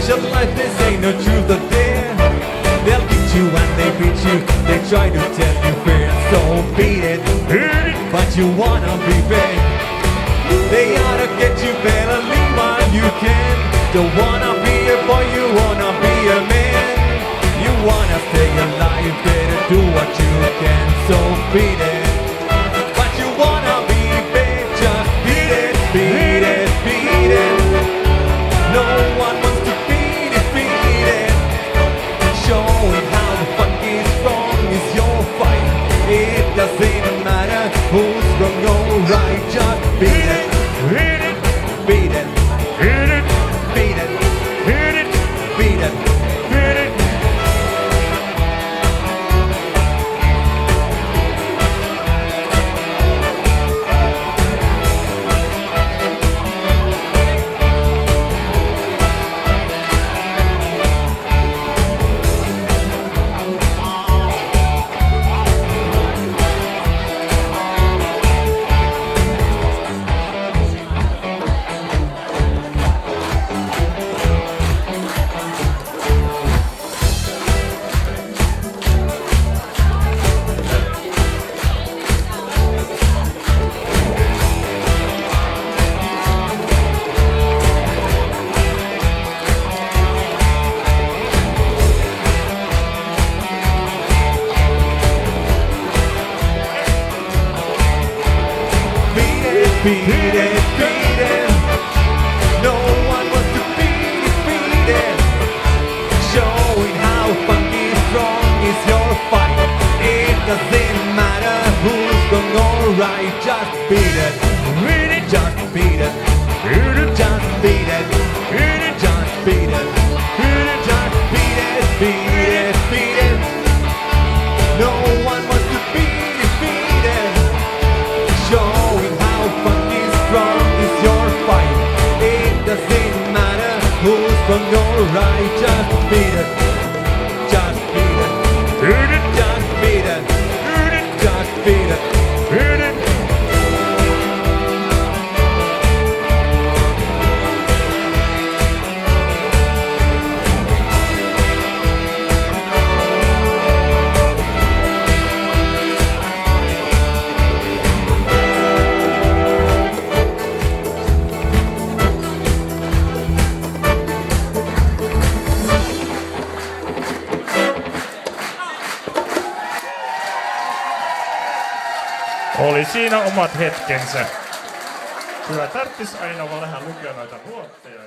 Just like this ain't no truth or dare. They'll beat you and they beat you. They try to tell you fair. So beat it, but you wanna be big. They ought to get you better leave while you can. Don't wanna be a boy, you wanna be a man. You wanna stay alive, better do what you can. So beat it, but you wanna be big. Just beat it, beat it, beat it. No one wants to be defeated. Showing how the funky strong is your fight. It doesn't matter who's wrong or right. Just beat it, beat it, beat it, beat it, beat it, beat it, beat it, beat it. Beat it, beat it. No one wants to be defeated. Showing how funky strong is your fight. It doesn't matter who's wrong or right. Just beat it, beat it, just beat it, beat it, just beat it, beat it, just beat it, beat it, just beat it, beat it, beat it. No one wants to be defeated. Showing how funky strong is your fight. It doesn't matter who's wrong or right. Just beat it, just beat it, beat it, just beat it, beat it, just beat it, beat it. Oli siinä omat hetkensä. Kyllä tarttis aina vähän lukea noita vuotteja.